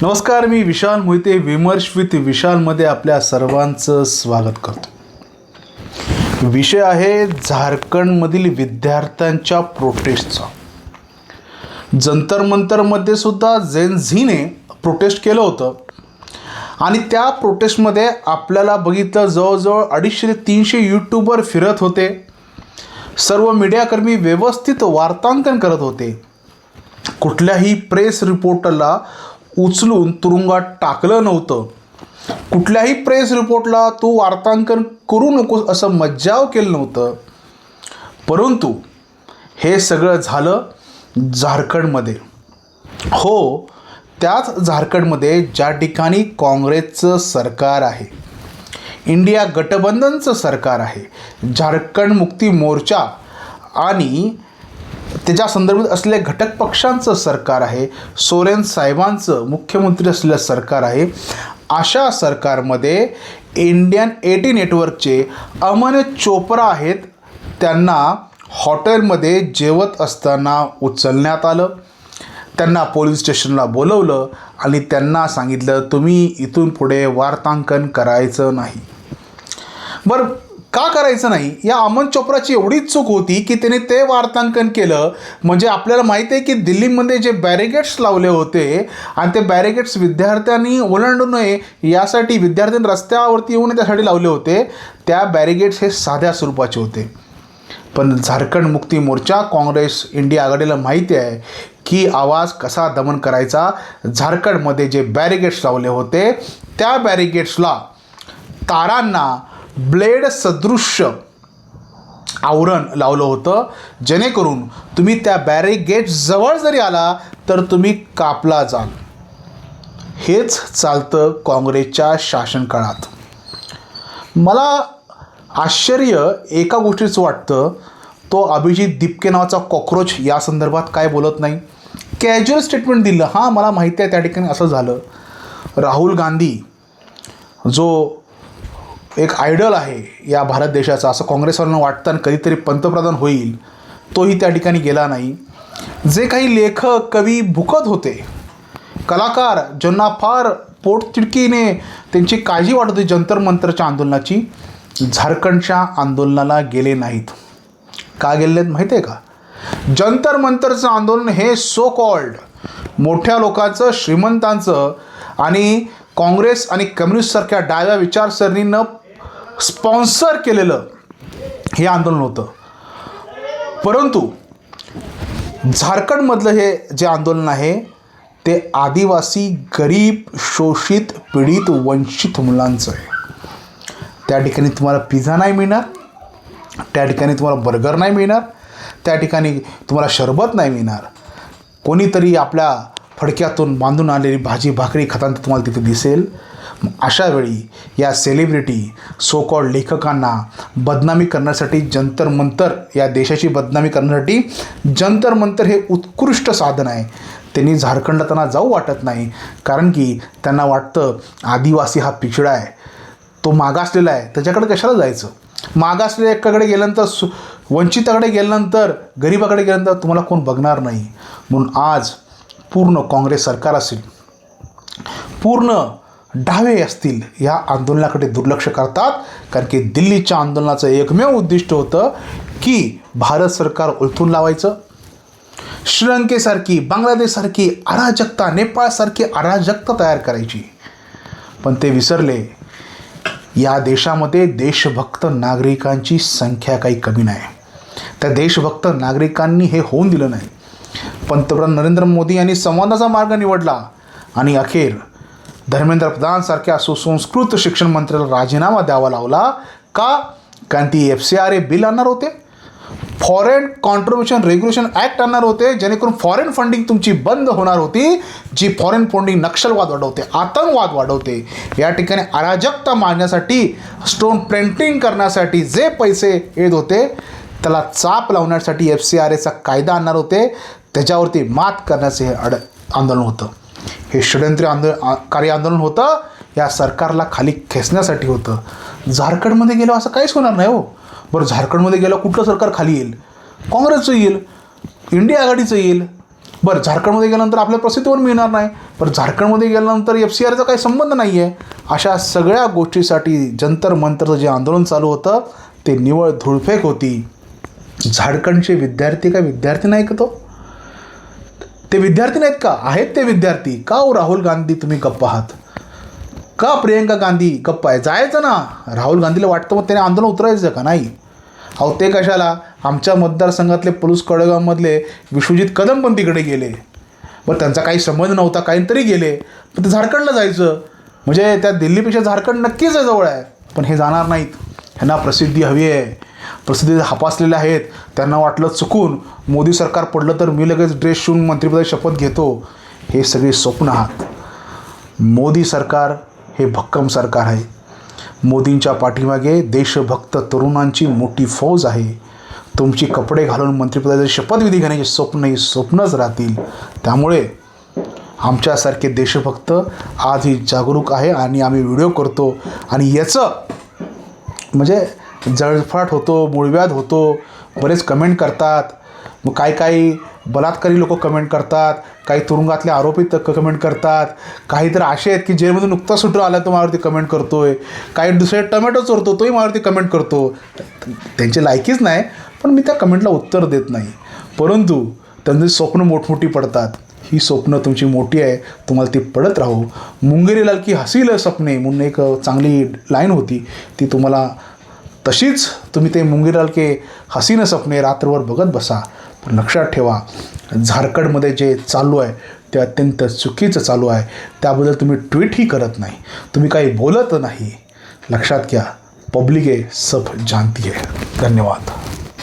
नमस्कार, मी विशाल मोहिते. विमर्श विथ विशालमध्ये आपल्या सर्वांचं स्वागत करतो. विषय आहे झारखंडमधील विद्यार्थ्यांच्या प्रोटेस्टचा. जंतर मंतरमध्ये सुद्धा जेन झीने प्रोटेस्ट केलं होतं आणि त्या प्रोटेस्टमध्ये आपल्याला बघितलं जवळजवळ 250 ते 300 यूट्यूबर फिरत होते. सर्व मीडियाकर्मी व्यवस्थित वार्तांकन करत होते. कुठल्याही प्रेस रिपोर्टरला उचलून तुरुंगात टाकलं नव्हतं. कुठल्याही प्रेस रिपोर्टला तू वार्तांकन करू नकोस असं मज्जाव केलं नव्हतं. परंतु हे सगळं झालं झारखंडमध्ये. हो, त्याच झारखंडमध्ये ज्या ठिकाणी काँग्रेसचं सरकार आहे, इंडिया गठबंधनचं सरकार आहे, झारखंड मुक्ती मोर्चा आणि त्याच्या संदर्भात असलेल्या घटक पक्षांचं सरकार आहे, सोरेन साहेबांचं मुख्यमंत्री असलेलं सरकार आहे. अशा सरकारमध्ये इंडियन 80 नेटवर्कचे अमन चोप्रा आहेत. त्यांना हॉटेलमध्ये जेवत असताना उचलण्यात आलं. त्यांना पोलीस स्टेशनला बोलवलं आणि त्यांना सांगितलं तुम्ही इथून पुढे वार्तांकन करायचं नाही. बरं, का करायचं नाही? या अमन चोप्राची एवढीच चूक होती की त्याने ते वार्तांकन केलं. म्हणजे आपल्याला माहीत आहे की दिल्लीमध्ये जे बॅरिगेड्स लावले होते आणि ते बॅरिगेड्स विद्यार्थ्यांनी ओलांडू नये यासाठी, विद्यार्थ्यांनी रस्त्यावरती येऊ नये त्यासाठी लावले होते. त्या बॅरिगेड्स हे साध्या स्वरूपाचे होते. पण झारखंड मुक्ती मोर्चा, काँग्रेस, इंडिया आघाडीला माहिती आहे की आवाज कसा दमन करायचा. झारखंडमध्ये जे बॅरिगेड्स लावले होते त्या बॅरिगेड्सला तारांना ब्लेड सदृश्य आवरण लावलं होतं, जेणेकरून तुम्ही त्या बॅरिगेड्सजवळ जरी आला तर तुम्ही कापला जाल. हेच चालतं काँग्रेसच्या शासनकाळात. मला आश्चर्य एका गोष्टीचं वाटतं, तो अभिजित दिपके नावाचा कॉक्रोच या संदर्भात काय बोलत नाही. कॅज्युअल स्टेटमेंट दिलं. हां, मला माहिती आहे त्या ठिकाणी असं झालं. राहुल गांधी जो एक आयडल आहे या भारत देशाचा, असं काँग्रेसवाल्यांना वाटतं आणि कधीतरी पंतप्रधान होईल, तोही त्या ठिकाणी गेला नाही. जे काही लेखक, कवी भुकत होते, कलाकार ज्यांना फार पोटतिडकीने त्यांची काळजी वाटत होती जंतर मंतरच्या आंदोलनाची, झारखंडच्या आंदोलनाला गेले नाहीत. का गेले नाहीत माहिती आहे का? जंतर मंतरचं आंदोलन हे सो कॉल्ड मोठ्या लोकांचं, श्रीमंतांचं आणि काँग्रेस आणि कम्युनिस्टसारख्या डाव्या विचारसरणीनं स्पॉन्सर केलेलं हे आंदोलन होतं. परंतु झारखंडमधलं हे जे आंदोलन आहे ते आदिवासी, गरीब, शोषित, पीडित, वंचित मुलांचं आहे. त्या ठिकाणी तुम्हाला पिझ्झा नाही मिळणार, त्या ठिकाणी तुम्हाला बर्गर नाही मिळणार, त्या ठिकाणी तुम्हाला शरबत नाही मिळणार. कोणीतरी आपल्या फडक्यातून बांधून आलेली भाजी भाकरी खाताना तुम्हाला तिथे दिसेल. अशा वेळी या सेलिब्रिटी, सो कॉल्ड लेखकांना बदनामी करण्यासाठी जंतर मंतर, या देशाची बदनामी करण्यासाठी जंतर मंतर हे उत्कृष्ट साधन आहे. त्यांनी झारखंडला त्यांना जाऊ वाटत नाही, कारण की त्यांना वाटतं आदिवासी हा पिछडा आहे, तो मागासलेला आहे, त्याच्याकडे कशाला जायचं. मागासलेल्या एकाकडे गेल्यानंतर, वंचिताकडे गेल्यानंतर, गरीबाकडे गेल्यानंतर तुम्हाला कोण बघणार नाही. म्हणून आज पूर्ण काँग्रेस सरकार असेल, पूर्ण डावे असतील, या आंदोलनाकडे दुर्लक्ष करतात. कारण की दिल्लीच्या आंदोलनाचं एकमेव उद्दिष्ट होतं की भारत सरकार उलथून लावायचं, श्रीलंकेसारखी, बांगलादेशसारखी अराजकता, नेपाळसारखी अराजकता तयार करायची. पण ते विसरले. या देशामध्ये देशभक्त नागरिकांची संख्या काही कमी नाही. त्या देशभक्त नागरिकांनी हे होऊन दिलं नाही. पंतप्रधान नरेंद्र मोदी यांनी संवादाचा मार्ग निवडला आणि अखेर धर्मेंद्र प्रधानसारख्या सुसंस्कृत शिक्षण मंत्र्याला राजीनामा द्यावा लावला. का? कारण ती FCRA बिल आणणार होते, फॉरेन कॉन्ट्रीब्युशन रेग्युलेशन ॲक्ट आणणार होते, जेणेकरून फॉरेन फंडिंग तुमची बंद होणार होती, जी फॉरेन फंडिंग नक्षलवाद वाढवते, आतंकवाद वाढवते. या ठिकाणी अराजकता मांडण्यासाठी, स्टोन प्रिंटिंग करण्यासाठी जे पैसे येत होते त्याला चाप लावण्यासाठी FCRAचा कायदा आणणार होते. त्याच्यावरती मात करण्याचे हे आंदोलन होतं. हे षड्यंत्री आंदोलन होतं. या सरकारला खाली खेचण्यासाठी होतं. झारखंडमध्ये गेलं असं काहीच होणार नाही हो. बरं, झारखंडमध्ये गेलं कुठलं सरकार खाली येईल? काँग्रेसचं येईल, इंडिया आघाडीचं येईल, बरं, झारखंडमध्ये गेल्यानंतर आपल्याला प्रसिद्धी पण मिळणार नाही, पण झारखंडमध्ये गेल्यानंतर FCRचा काही संबंध नाही आहे. अशा सगळ्या गोष्टीसाठी जंतर मंतरचं जे आंदोलन चालू होतं ते निव्वळ धुळफेक होती. झारखंडचे विद्यार्थी काय विद्यार्थी नाही का? ते विद्यार्थी नाहीत का? आहेत ते विद्यार्थी. का हो राहुल गांधी तुम्ही गप्प आहात? का प्रियंका गांधी गप्प आहे? जायचं ना. राहुल गांधीला वाटतं मग त्याने आंदोलन उतरायचं का? नाही. अहो ते कशाला? आमच्या मतदारसंघातले पलूस कडेगावमधले विश्वजित कदम पण तिकडे गेले. बरं, त्यांचा काही संबंध नव्हता, काहीतरी गेले, पण ते झारखंडला जायचं. म्हणजे त्या दिल्लीपेक्षा झारखंड नक्कीच जवळ आहे. पण हे जाणार नाहीत. ह्यांना प्रसिद्धी हवी आहे. प्रसिद्धी हपासलेल्या आहेत. त्यांना वाटलं चुकून मोदी सरकार पडलं तर मी लगेच ड्रेस शिवून मंत्रिपदाची शपथ घेतो. हे सगळे स्वप्न आहात. मोदी सरकार हे भक्कम सरकार आहे. मोदींच्या पाठीमागे देशभक्त तरुणांची मोठी फौज आहे. तुमची कपडे घालून मंत्रिपदाची शपथविधी घेण्याची स्वप्न ही स्वप्नच राहतील. त्यामुळे आमच्यासारखे देशभक्त आजही जागरूक आहे आणि आम्ही व्हिडिओ करतो आणि याचं म्हणजे जळफाट होतो, मूळव्याध होतो. बरेच कमेंट करतात. मग काही बलात्कारी लोक कमेंट करतात, काही तुरुंगातले आरोपी कमेंट करतात, काही तर असे आहेत की जेलमधून नुकता सुटू आला तो माझ्यावरती कमेंट करतोय, काही दुसरे टोमॅटो चोरतो तोही माझ्यावरती कमेंट करतो. त्यांची लायकीच नाही, पण मी त्या कमेंटला उत्तर देत नाही. परंतु त्यांची स्वप्न मोठमोठी पडतात. ही स्वप्न तुमची मोठी आहे, तुम्हाला ती पडत राहू. मुंगेरी लाल की हसील सपने म्हणून एक चांगली लाईन होती, ती तुम्हाला तशीच तुम्ही ते मुंगेरी लाल के हसीन सपने रात्रभर बघत बसा. पण लक्षात ठेवा, झारखंडमध्ये जे चालू आहे ते अत्यंत चुकीचं चालू आहे. त्याबद्दल तुम्ही ट्विटही करत नाही, तुम्ही काही बोलत नाही. लक्षात घ्या, पब्लिक आहे सब जानती है. धन्यवाद.